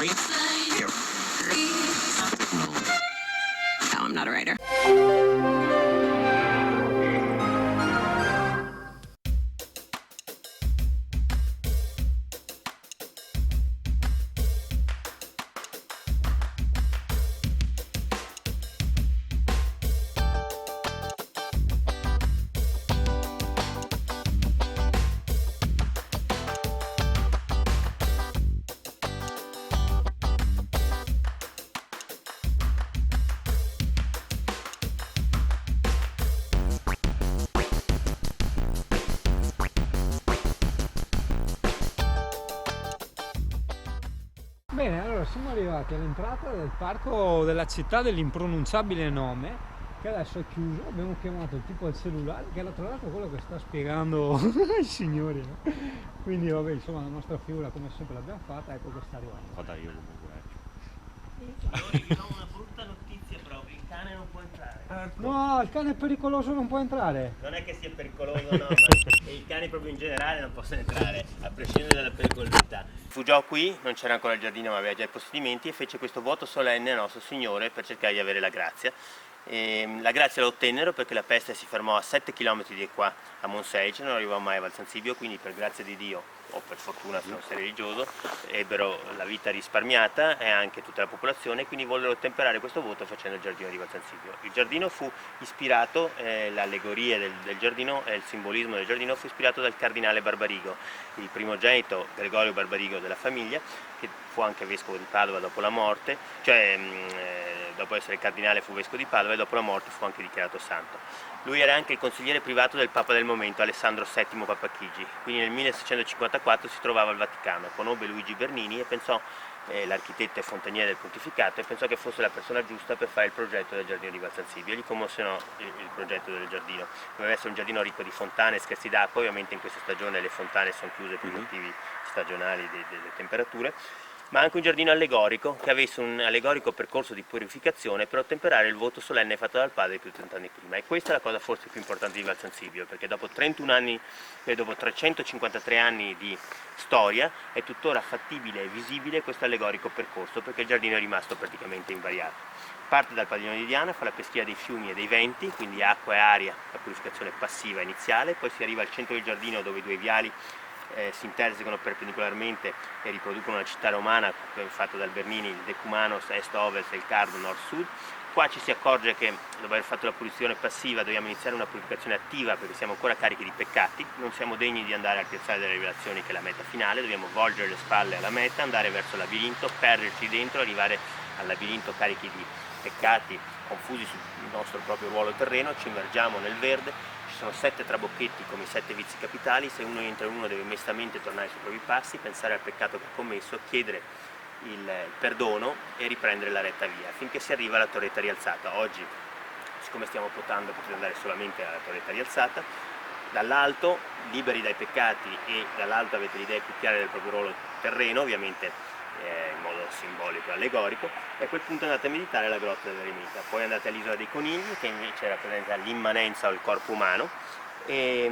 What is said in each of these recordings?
No, I'm not a writer. Bene, allora siamo arrivati all'entrata del parco della città dell'impronunciabile nome, che adesso è chiuso. Abbiamo chiamato il tipo al cellulare, che era tra l'altro quello che sta spiegando ai signori, no? Quindi vabbè, insomma, la nostra figura come sempre l'abbiamo fatta, ecco che sta arrivando. Vada io comunque. Signori, vi do una brutta notizia proprio, il cane non può entrare. No, il cane è pericoloso, non può entrare. Non è che sia pericoloso, no, ma i cani proprio in generale non possono entrare, a prescindere dalla pericolosità. Fugiò qui, non c'era ancora il giardino ma aveva già i possedimenti, e fece questo voto solenne a Nostro Signore per cercare di avere la grazia. E la grazia la ottennero perché la peste si fermò a 7 km di qua, a Monselice, non arrivò mai a Val San Sibio, quindi per grazia di Dio, o per fortuna se non sei religioso, ebbero la vita risparmiata e anche tutta la popolazione, quindi vollero temperare questo voto facendo il giardino di Val San Sibio. Il giardino fu ispirato, l'allegoria del giardino e il simbolismo del giardino fu ispirato dal cardinale Barbarigo, il primogenito Gregorio Barbarigo della famiglia, che fu anche vescovo di Padova dopo la morte, dopo essere cardinale fu vescovo di Padova e dopo la morte fu anche dichiarato santo. Lui era anche il consigliere privato del Papa del momento, Alessandro VII Papa Chigi, quindi nel 1654 si trovava al Vaticano, conobbe Luigi Bernini e pensò, l'architetto e fontaniere del pontificato, e pensò che fosse la persona giusta per fare il progetto del giardino di Val San Sibio, e gli commissionò il progetto del giardino. Doveva essere un giardino ricco di fontane e scherzi d'acqua, ovviamente in questa stagione le fontane sono chiuse per motivi stagionali delle temperature, ma anche un giardino allegorico che avesse un allegorico percorso di purificazione per ottemperare il voto solenne fatto dal padre più di 30 anni prima. E questa è la cosa forse più importante di Val San Sibio, perché dopo 31 anni e dopo 353 anni di storia è tuttora fattibile e visibile questo allegorico percorso, perché il giardino è rimasto praticamente invariato. Parte dal padiglione di Diana, fa la peschiera dei fiumi e dei venti, quindi acqua e aria, la purificazione passiva iniziale, poi si arriva al centro del giardino dove i due viali si intersecano perpendicolarmente e riproducono una città romana fatta dal Bernini, il decumanos est-ovest e il cardo nord-sud. Qua ci si accorge che dopo aver fatto la purificazione passiva dobbiamo iniziare una purificazione attiva, perché siamo ancora carichi di peccati, non siamo degni di andare al piazzale delle rivelazioni, che è la meta finale, dobbiamo volgere le spalle alla meta, andare verso il labirinto, perderci dentro, arrivare al labirinto carichi di peccati, confusi sul nostro proprio ruolo terreno, ci immergiamo nel verde. Ci sono 7 trabocchetti come i 7 vizi capitali, se uno entra in uno deve mestamente tornare sui propri passi, pensare al peccato che ha commesso, chiedere il perdono e riprendere la retta via, finché si arriva alla torretta rialzata. Oggi, siccome stiamo potando, potete andare solamente alla torretta rialzata, dall'alto, liberi dai peccati e dall'alto avete l'idea più chiara del proprio ruolo terreno, ovviamente in modo simbolico e allegorico, e a quel punto andate a meditare alla grotta dell'eremita. Poi andate all'isola dei conigli, che invece rappresenta l'immanenza o il corpo umano, e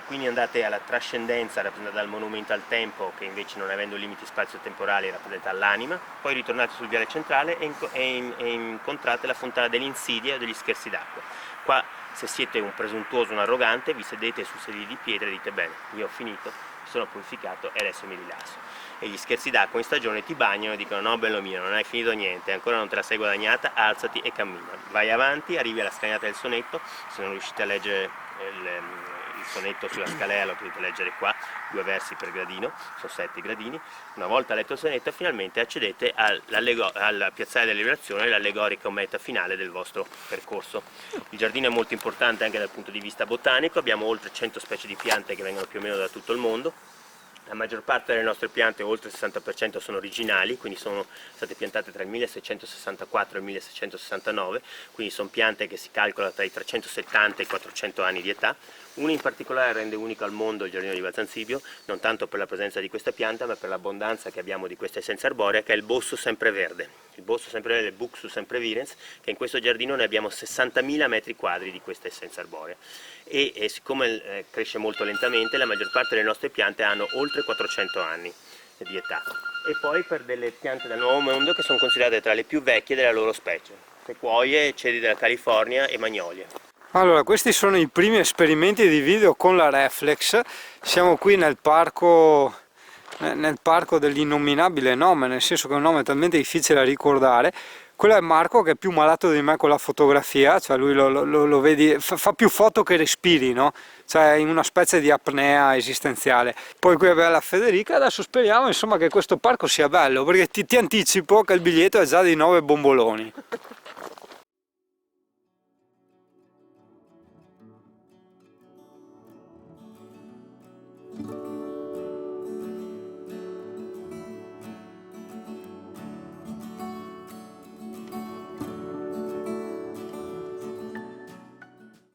quindi andate alla trascendenza rappresentata dal monumento al tempo, che invece, non avendo limiti spazio-temporali, rappresenta l'anima. Poi ritornate sul viale centrale e incontrate la fontana delle insidie o degli scherzi d'acqua. Qua, se siete un presuntuoso, un arrogante, vi sedete su sedili di pietra e dite: bene, io ho finito, mi sono purificato e adesso mi rilasso. E gli scherzi d'acqua in stagione ti bagnano e dicono: no bello mio, non hai finito niente, ancora non te la sei guadagnata, alzati e cammina. Vai avanti, arrivi alla scalinata del sonetto. Se non riuscite a leggere il sonetto sulla scalea lo potete leggere qua, 2 versi per gradino, sono 7 gradini. Una volta letto il sonetto finalmente accedete al piazzale della liberazione, l'allegorica meta finale del vostro percorso. Il giardino è molto importante anche dal punto di vista botanico, abbiamo oltre 100 specie di piante che vengono più o meno da tutto il mondo. La maggior parte delle nostre piante, oltre il 60%, sono originali, quindi sono state piantate tra il 1664 e il 1669, quindi sono piante che si calcolano tra i 370 e i 400 anni di età. Una in particolare rende unico al mondo il giardino di Val San Sibio, non tanto per la presenza di questa pianta, ma per l'abbondanza che abbiamo di questa essenza arborea, che è il bosso sempreverde. Il bosso sempreverde, il Buxus semprevirens, che in questo giardino ne abbiamo 60.000 metri quadri di questa essenza arborea. E siccome cresce molto lentamente, la maggior parte delle nostre piante hanno oltre 400 anni. di età. E poi per delle piante del Nuovo Mondo che sono considerate tra le più vecchie della loro specie: sequoie, cedri della California e magnolie. Allora, questi sono i primi esperimenti di video con la reflex. Siamo qui nel parco dell'innominabile nome, nel senso che è un nome talmente difficile da ricordare. Quello è Marco, che è più malato di me con la fotografia, cioè lui lo vedi, fa più foto che respiri, no? Cioè in una specie di apnea esistenziale. Poi qui abbiamo la Federica. Adesso speriamo insomma che questo parco sia bello, perché ti anticipo che il biglietto è già di 9 bomboloni.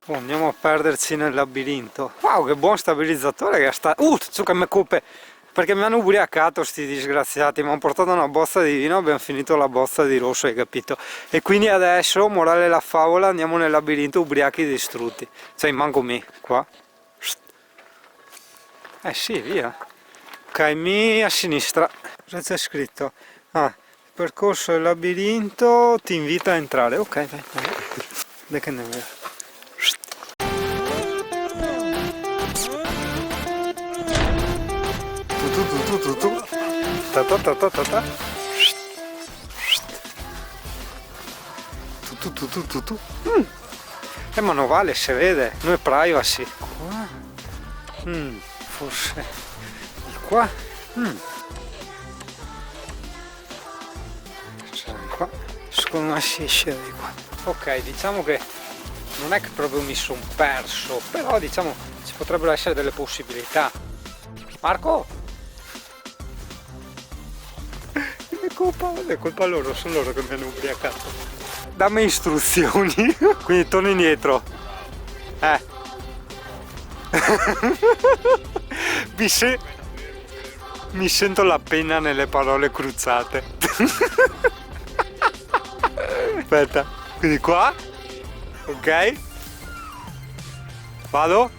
Oh, andiamo a perderci nel labirinto. Wow, che buon stabilizzatore che sta. Che me coppe. Perché mi hanno ubriacato sti disgraziati. Mi hanno portato una bozza di vino, abbiamo finito la bozza di rosso, hai capito? E quindi adesso, morale della favola, andiamo nel labirinto ubriachi e distrutti. Cioè, manco me, qua. Sì, via. Ok, a sinistra. Cosa c'è scritto? Ah, percorso del labirinto ti invita a entrare. Ok, vai. Dai che ne vedo. Ma non vale, si vede, non è privacy. Qua? Forse di qua? Qua? Secondo me si esce di qua. Ok, diciamo che non è che proprio mi sono perso, però diciamo ci potrebbero essere delle possibilità. Marco? È colpa loro, sono loro che mi hanno ubriacato. Dammi istruzioni. Quindi torno indietro. Mi sento la penna nelle parole cruzate. Aspetta, quindi qua. Ok. Vado.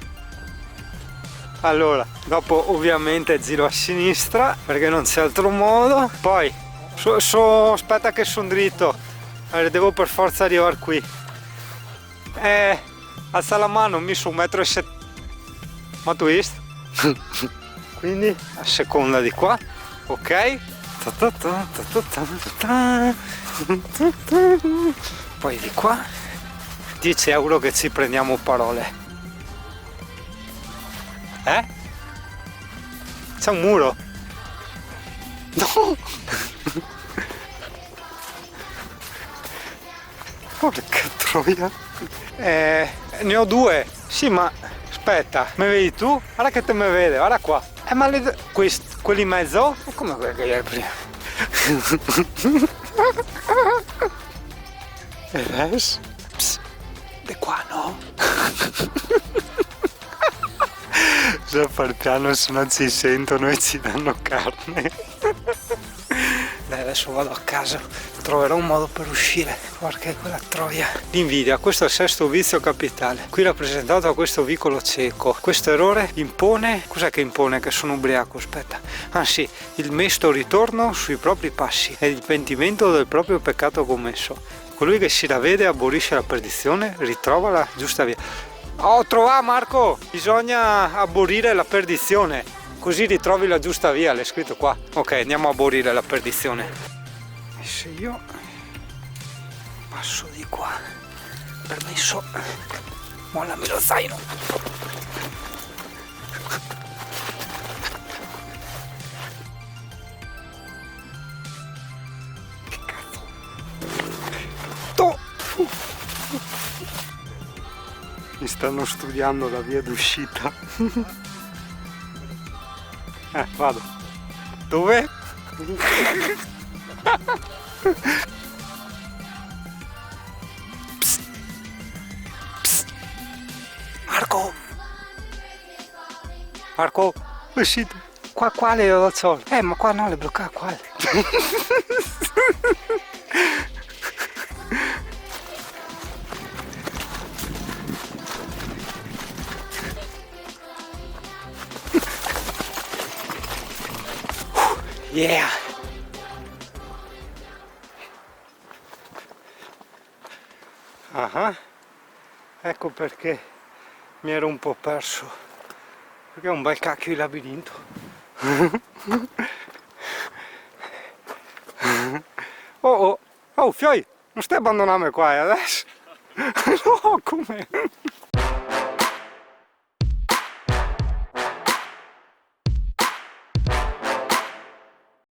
Allora, dopo ovviamente giro a sinistra perché non c'è altro modo. Poi aspetta che sono dritto. Allora, devo per forza arrivare qui. Alza la mano, mi su 1,70 m. Ma tu visto? Quindi a seconda di qua. Ok. Poi di qua 10 euro che ci prendiamo parole. C'è un muro. No. Porca troia. Ne ho due. Sì, ma aspetta, mi vedi tu? Guarda che te mi vede, guarda qua. Ma quelli in mezzo? E come quelli che è prima? E adesso? Di qua no? Bisogna far piano, se no ci sentono e ci danno carne. Dai, adesso vado a casa, troverò un modo per uscire. Porca quella troia. L'invidia, questo è il sesto vizio capitale, qui rappresentato da questo vicolo cieco. Questo errore impone, cos'è che impone? Che sono ubriaco, aspetta. Ah sì, il mesto ritorno sui propri passi e il pentimento del proprio peccato commesso. Colui che si ravvede abolisce la perdizione, ritrova la giusta via. Oh, trova Marco, bisogna aborrire la perdizione, così ritrovi la giusta via, l'è scritto qua. Ok, andiamo a aborrire la perdizione. E se io passo di qua, permesso, mollami lo zaino. Che cazzo? Mi stanno studiando la via d'uscita. Vado. Dove? Psst. Psst. Marco! Marco, è uscito. Qua le do il sole. Ma qua no, le blocca qua. Yeah! Ah, ecco perché mi ero un po' perso, perché è un bel cacchio di labirinto. Oh, Fioi, non stai abbandonando qua adesso? No, come?